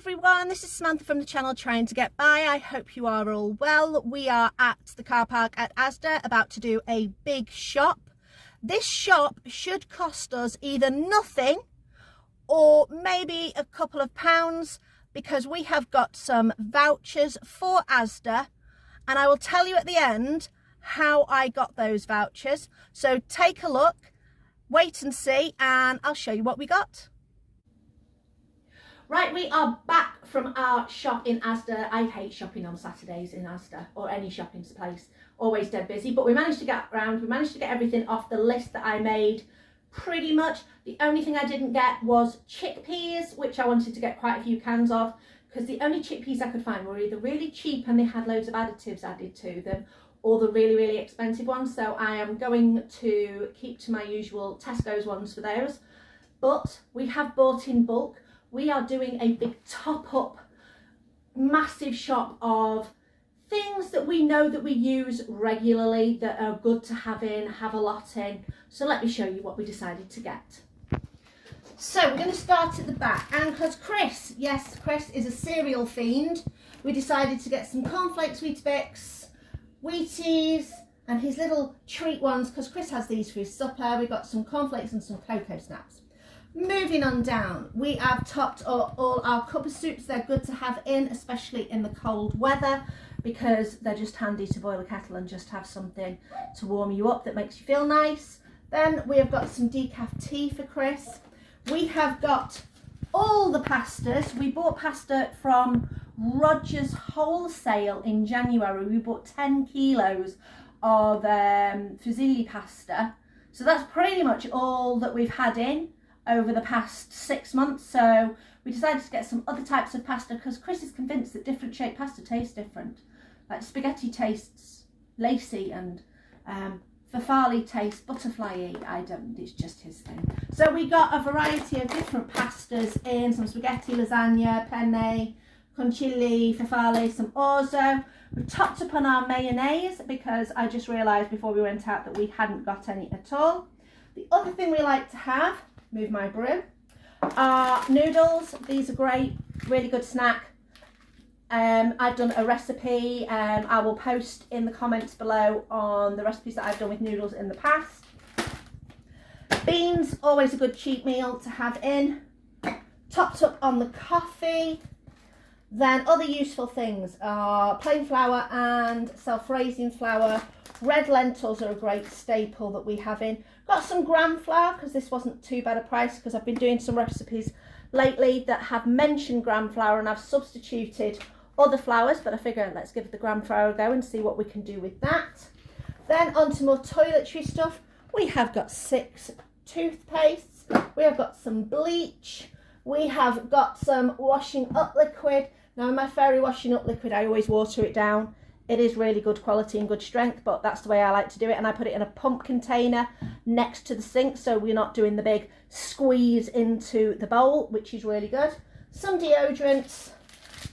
everyone, this is Samantha from the channel Trying to Get By. I hope you are all well. We are at the car park at Asda about to do a big shop. This shop should cost us either nothing or maybe a couple of pounds because we have got some vouchers for Asda and I will tell you at the end how I got those vouchers. So take a look, wait and see, and I'll show you what we got. Right, we are back from our shop in Asda. I hate shopping on Saturdays in Asda or any shopping place, always dead busy, but we managed to get around, we managed to get everything off the list that I made pretty much. The only thing I didn't get was chickpeas, which I wanted to get quite a few cans of because the only chickpeas I could find were either really cheap and they had loads of additives added to them, or the really expensive ones. So I am going to keep to my usual Tesco's ones for those, but we have bought in bulk. We are doing a big top up, massive shop of things that we know that we use regularly that are good to have a lot in. So let me show you what we decided to get. So we're going to start at the back, and because Chris is a cereal fiend, we decided to get some cornflakes, Weetabix, Wheaties, and his little treat ones because Chris has these for his supper. We got some cornflakes and some cocoa snaps. Moving on down, we have topped up all our cuppa soups. They're good to have in, especially in the cold weather, because they're just handy to boil a kettle and just have something to warm you up that makes you feel nice. Then we have got some decaf tea for Chris. We have got all the pastas. We bought pasta from Rogers Wholesale in January. We bought 10 kilos of fusilli pasta. So that's pretty much all that we've had in over the past 6 months. So we decided to get some other types of pasta because Chris is convinced that different shaped pasta tastes different. Like spaghetti tastes lacy and farfalle tastes butterfly-y. I don't, it's just his thing. So we got a variety of different pastas in, some spaghetti, lasagna, penne, conchilli, farfalle, some orzo. We topped up on our mayonnaise because I just realised before we went out that we hadn't got any at all. The other thing we like to have, move my brew, are noodles. These are great, really good snack. I've done a recipe. I will post in the comments below on the recipes that I've done with noodles in the past. Beans, always a good cheap meal to have in. Topped up on the coffee. Then other useful things are plain flour and self-raising flour. Red lentils are a great staple that we have in. Got some gram flour because this wasn't too bad a price because I've been doing some recipes lately that have mentioned gram flour and I've substituted other flours, but I figure let's give the gram flour a go and see what we can do with that. Then on to more toiletry stuff. We have got 6 toothpastes. We have got some bleach. We have got some washing up liquid. Now in my fairy washing up liquid, I always water it down. It is really good quality and good strength, but that's the way I like to do it. And I put it in a pump container next to the sink, so we're not doing the big squeeze into the bowl, which is really good. Some deodorants,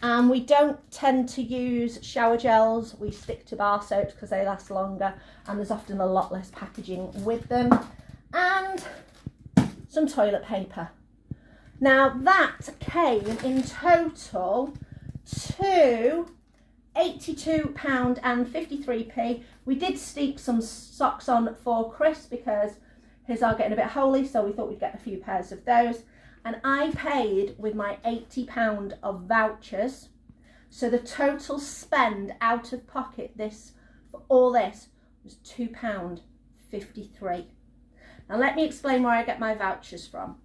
and we don't tend to use shower gels. We stick to bar soaps because they last longer, and there's often a lot less packaging with them. And some toilet paper. Now that came in total to £82.53. We did steep some socks on for Chris because his are getting a bit holy, so we thought we'd get a few pairs of those. And I paid with my £80 of vouchers. So the total spend out of pocket for all this was £2.53. Now let me explain where I get my vouchers from.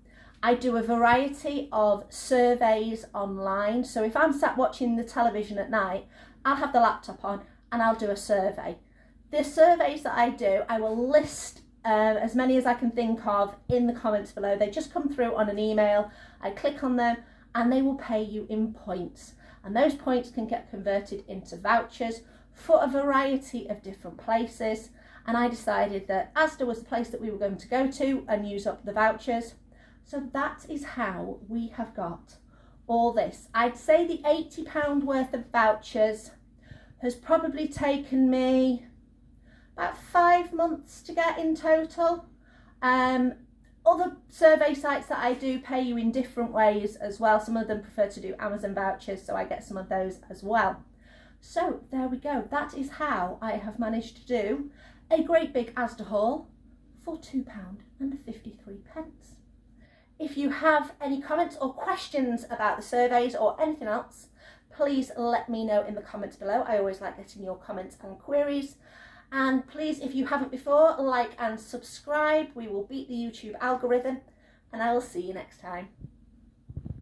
I do a variety of surveys online. So if I'm sat watching the television at night, I'll have the laptop on and I'll do a survey. The surveys that I do, I will list as many as I can think of in the comments below. They just come through on an email. I click on them and they will pay you in points. And those points can get converted into vouchers for a variety of different places. And I decided that Asda was the place that we were going to go to and use up the vouchers. So that is how we have got all this. I'd say the £80 worth of vouchers has probably taken me about 5 months to get in total. Other survey sites that I do pay you in different ways as well. Some of them prefer to do Amazon vouchers, so I get some of those as well. So there we go. That is how I have managed to do a great big Asda haul for £2.53. If you have any comments or questions about the surveys or anything else, please let me know in the comments below. I always like getting your comments and queries. And please, if you haven't before, like and subscribe. We will beat the YouTube algorithm, and I will see you next time.